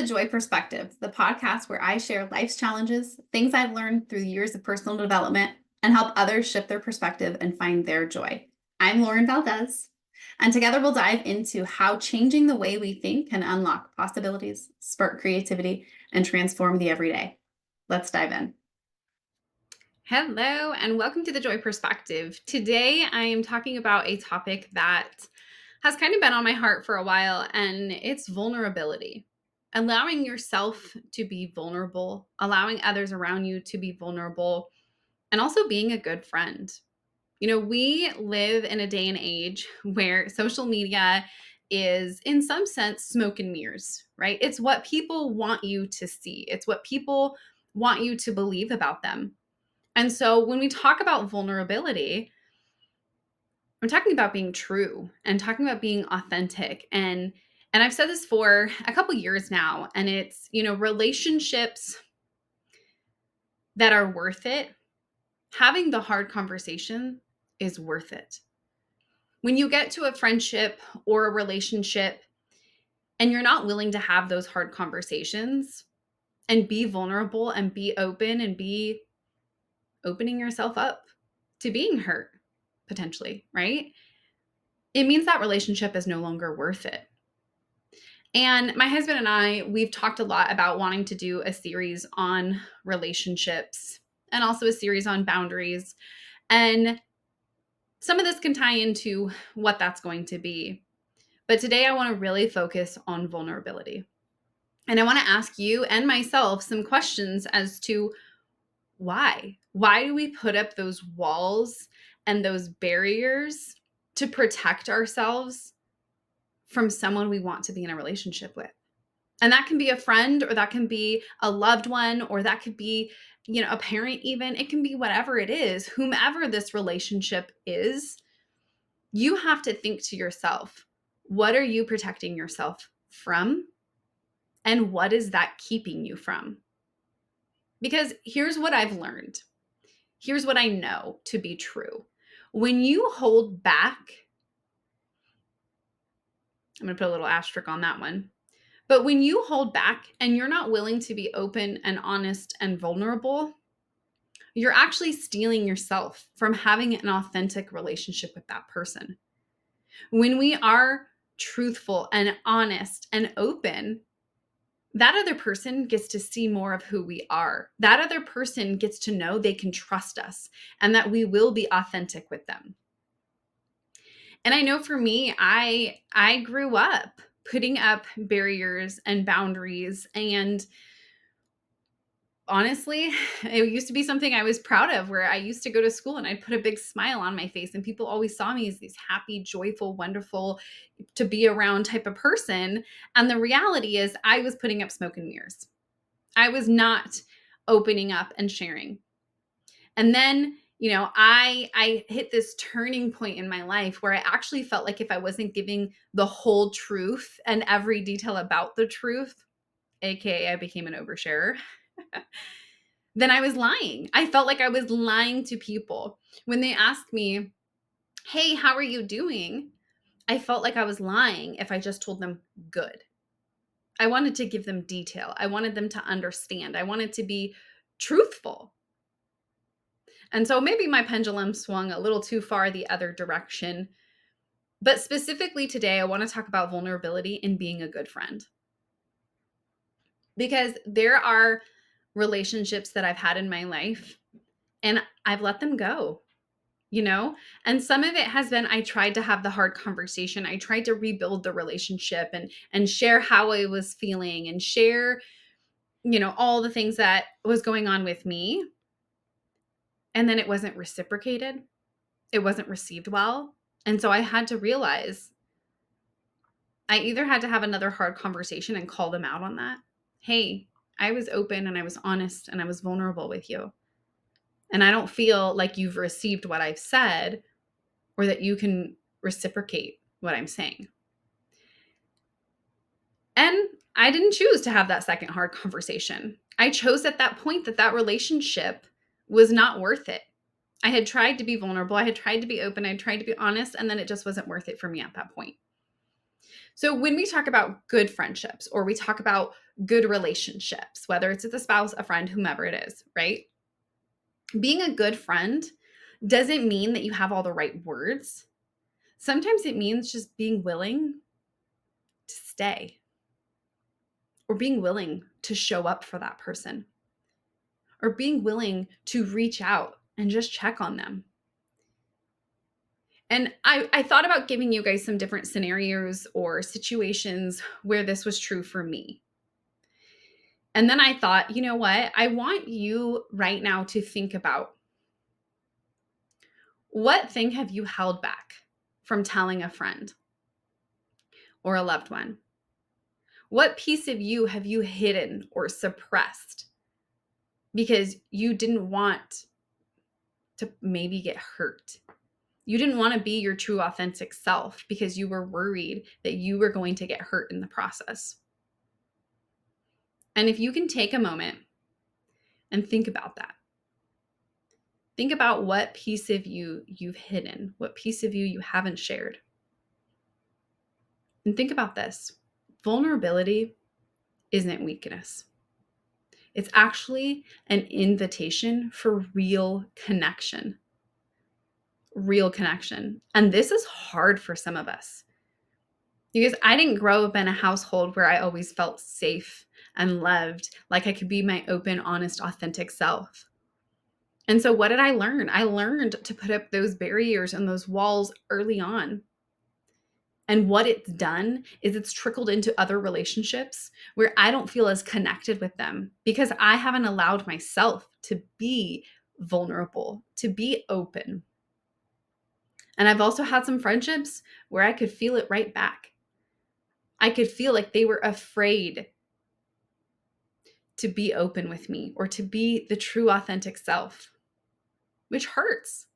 The Joy Perspective, the podcast where I share life's challenges, things I've learned through years of personal development, and help others shift their perspective and find their joy. I'm Lauren Valdez, and together we'll dive into how changing the way we think can unlock possibilities, spark creativity, and transform the everyday. Let's dive in. Hello, and welcome to The Joy Perspective. Today, I am talking about a topic that has kind of been on my heart for a while, and it's vulnerability. Allowing yourself to be vulnerable, allowing others around you to be vulnerable, and also being a good friend. You know, we live in a day and age where social media is, in some sense, smoke and mirrors, right? It's what people want you to see, it's what people want you to believe about them. And so when we talk about vulnerability, I'm talking about being true and talking about being authentic. And I've said this for a couple years now, and it's, relationships that are worth it. Having the hard conversation is worth it. When you get to a friendship or a relationship and you're not willing to have those hard conversations and be vulnerable and be open and be opening yourself up to being hurt, potentially, right? It means that relationship is no longer worth it. And my husband and I, we've talked a lot about wanting to do a series on relationships and also a series on boundaries. And some of this can tie into what that's going to be. But today I want to really focus on vulnerability. And I want to ask you and myself some questions as to why? Why do we put up those walls and those barriers to protect ourselves from someone we want to be in a relationship with? And that can be a friend, or that can be a loved one, or that could be, a parent even. It can be whatever it is, whomever this relationship is. You have to think to yourself, what are you protecting yourself from? And what is that keeping you from? Because here's what I've learned. Here's what I know to be true. When you hold back, I'm going to put a little asterisk on that one. But when you hold back and you're not willing to be open and honest and vulnerable, you're actually stealing yourself from having an authentic relationship with that person. When we are truthful and honest and open, that other person gets to see more of who we are. That other person gets to know they can trust us and that we will be authentic with them. And I know for me, I grew up putting up barriers and boundaries, and honestly, it used to be something I was proud of, where I used to go to school and I'd put a big smile on my face and people always saw me as this happy, joyful, wonderful to be around type of person. And the reality is I was putting up smoke and mirrors. I was not opening up and sharing. And then, I hit this turning point in my life where I actually felt like if I wasn't giving the whole truth and every detail about the truth, aka I became an oversharer, then I was lying. I felt like I was lying to people. When they asked me, hey, how are you doing? I felt like I was lying if I just told them good. I wanted to give them detail. I wanted them to understand. I wanted to be truthful. And so maybe my pendulum swung a little too far the other direction. But specifically today, I want to talk about vulnerability in being a good friend. Because there are relationships that I've had in my life and I've let them go, and some of it has been, I tried to have the hard conversation. I tried to rebuild the relationship and share how I was feeling and share, all the things that was going on with me. And then it wasn't reciprocated. It wasn't received well. And so I had to realize I either had to have another hard conversation and call them out on that. Hey, I was open and I was honest and I was vulnerable with you. And I don't feel like you've received what I've said or that you can reciprocate what I'm saying. And I didn't choose to have that second hard conversation. I chose at that point that relationship was not worth it. I had tried to be vulnerable. I had tried to be open. I had tried to be honest, and then it just wasn't worth it for me at that point. So when we talk about good friendships or we talk about good relationships, whether it's with a spouse, a friend, whomever it is, right? Being a good friend doesn't mean that you have all the right words. Sometimes it means just being willing to stay or being willing to show up for that person or being willing to reach out and just check on them. And I thought about giving you guys some different scenarios or situations where this was true for me. And then I thought, you know what? I want you right now to think about what thing have you held back from telling a friend or a loved one? What piece of you have you hidden or suppressed because you didn't want to maybe get hurt? You didn't want to be your true authentic self because you were worried that you were going to get hurt in the process. And if you can take a moment and think about that, think about what piece of you you've hidden, what piece of you haven't shared. And think about this. Vulnerability isn't weakness. It's actually an invitation for real connection. Real connection. And this is hard for some of us because I didn't grow up in a household where I always felt safe and loved, like I could be my open, honest, authentic self. And so what did I learn? I learned to put up those barriers and those walls early on. And what it's done is it's trickled into other relationships where I don't feel as connected with them because I haven't allowed myself to be vulnerable, to be open. And I've also had some friendships where I could feel it right back. I could feel like they were afraid to be open with me or to be the true authentic self, which hurts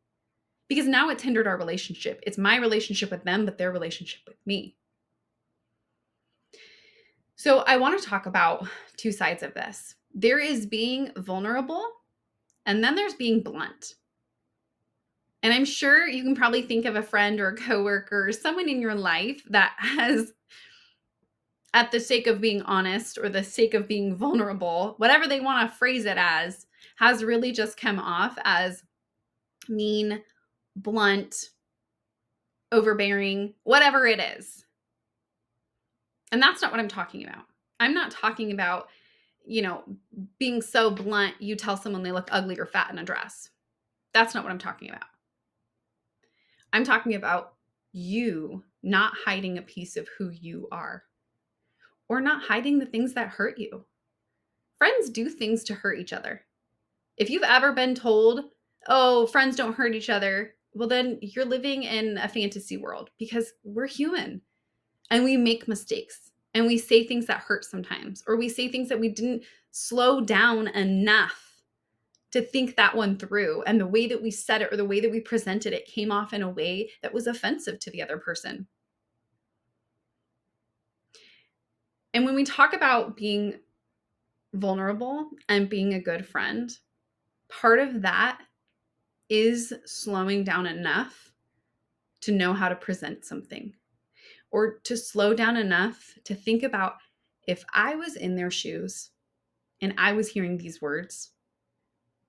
because now it's hindered our relationship. It's my relationship with them, but their relationship with me. So I want to talk about two sides of this. There is being vulnerable, and then there's being blunt. And I'm sure you can probably think of a friend or a coworker or someone in your life that has, at the sake of being honest or the sake of being vulnerable, whatever they want to phrase it as, has really just come off as mean, blunt, overbearing, whatever it is. And that's not what I'm talking about. I'm not talking about, being so blunt, you tell someone they look ugly or fat in a dress. That's not what I'm talking about. I'm talking about you not hiding a piece of who you are or not hiding the things that hurt you. Friends do things to hurt each other. If you've ever been told, oh, friends don't hurt each other, well, then you're living in a fantasy world because we're human and we make mistakes and we say things that hurt sometimes, or we say things that we didn't slow down enough to think that one through. And the way that we said it or the way that we presented it came off in a way that was offensive to the other person. And when we talk about being vulnerable and being a good friend, part of that is slowing down enough to know how to present something, or to slow down enough to think about, if I was in their shoes and I was hearing these words,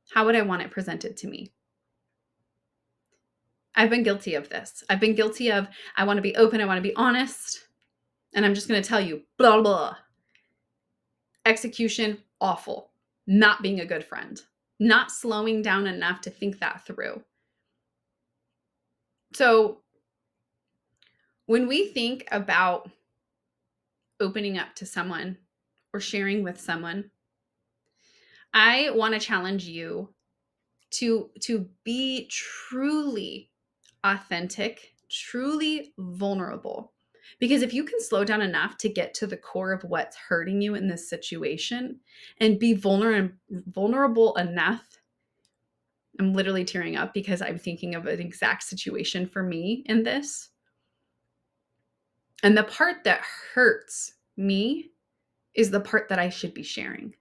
how would I want it presented to me? I've been guilty of this. I've been guilty of, I want to be open, I want to be honest, and I'm just going to tell you, blah, blah. Execution, awful. Not being a good friend. Not slowing down enough to think that through. So when we think about opening up to someone or sharing with someone, I want to challenge you to be truly authentic, truly vulnerable. Because if you can slow down enough to get to the core of what's hurting you in this situation and be vulnerable enough, I'm literally tearing up because I'm thinking of an exact situation for me in this. And the part that hurts me is the part that I should be sharing.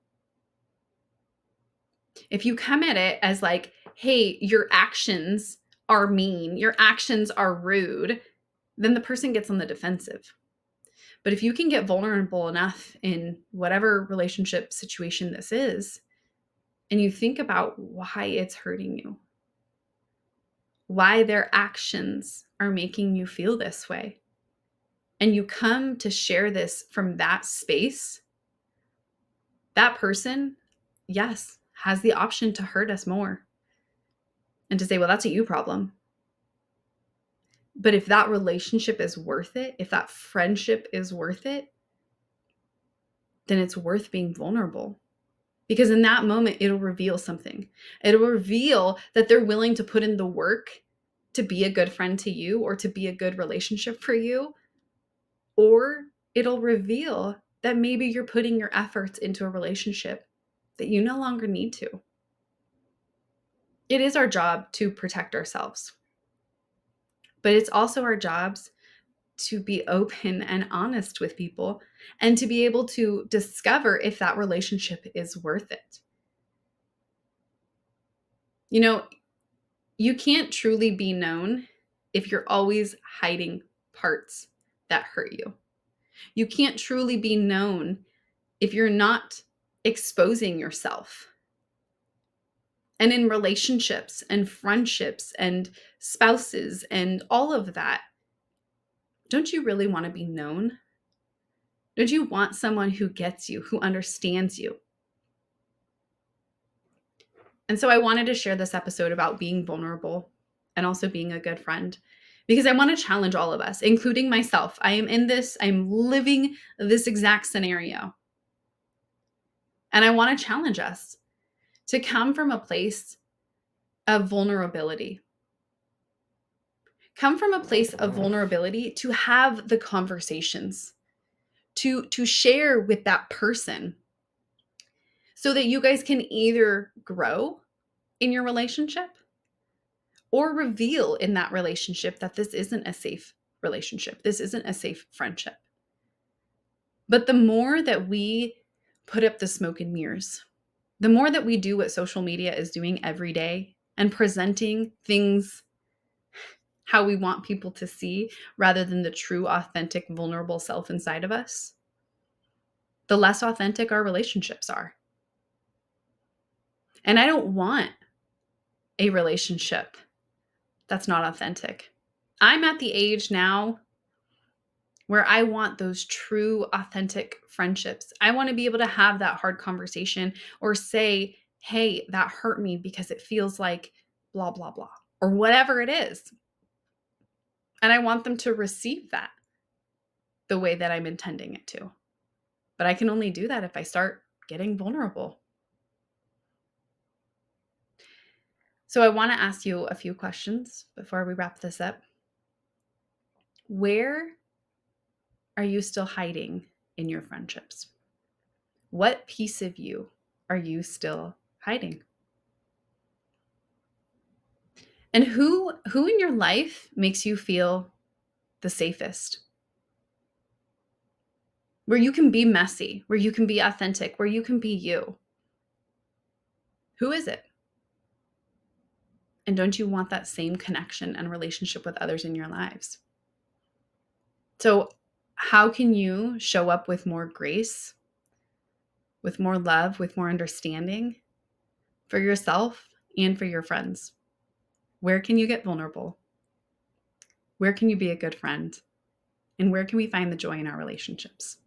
If you come at it as like, hey, your actions are mean, your actions are rude, then the person gets on the defensive. But if you can get vulnerable enough in whatever relationship situation this is, and you think about why it's hurting you, why their actions are making you feel this way, and you come to share this from that space, that person, yes, has the option to hurt us more and to say, well, that's a you problem. But if that relationship is worth it, if that friendship is worth it, then it's worth being vulnerable. Because in that moment, it'll reveal something. It'll reveal that they're willing to put in the work to be a good friend to you or to be a good relationship for you. Or it'll reveal that maybe you're putting your efforts into a relationship that you no longer need to. It is our job to protect ourselves, but it's also our jobs to be open and honest with people and to be able to discover if that relationship is worth it. You know, you can't truly be known if you're always hiding parts that hurt you. You can't truly be known if you're not exposing yourself. And in relationships and friendships and spouses and all of that, don't you really want to be known? Don't you want someone who gets you, who understands you? And so I wanted to share this episode about being vulnerable and also being a good friend because I want to challenge all of us, including myself. I'm living this exact scenario. And I want to challenge us to come from a place of vulnerability. Come from a place of vulnerability to have the conversations, to share with that person so that you guys can either grow in your relationship or reveal in that relationship that this isn't a safe relationship. This isn't a safe friendship. But the more that we put up the smoke and mirrors, the more that we do what social media is doing every day and presenting things how we want people to see rather than the true, authentic, vulnerable self inside of us, the less authentic our relationships are. And I don't want a relationship that's not authentic. I'm at the age now where I want those true, authentic friendships. I want to be able to have that hard conversation or say, hey, that hurt me because it feels like blah, blah, blah, or whatever it is. And I want them to receive that the way that I'm intending it to. But I can only do that if I start getting vulnerable. So I want to ask you a few questions before we wrap this up. Where are you still hiding in your friendships? What piece of you are you still hiding? And who in your life makes you feel the safest? Where you can be messy, where you can be authentic, where you can be you. Who is it? And don't you want that same connection and relationship with others in your lives? So how can you show up with more grace, with more love, with more understanding for yourself and for your friends? Where can you get vulnerable? Where can you be a good friend? And where can we find the joy in our relationships?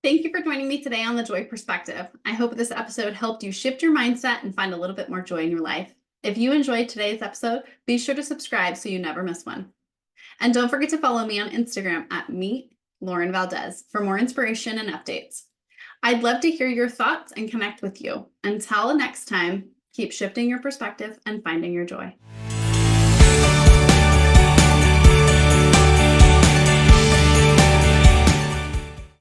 Thank you for joining me today on The Joy Perspective. I hope this episode helped you shift your mindset and find a little bit more joy in your life. If you enjoyed today's episode, be sure to subscribe so you never miss one. And don't forget to follow me on Instagram at Meet Lauren Valdez for more inspiration and updates. I'd love to hear your thoughts and connect with you. Until next time, keep shifting your perspective and finding your joy.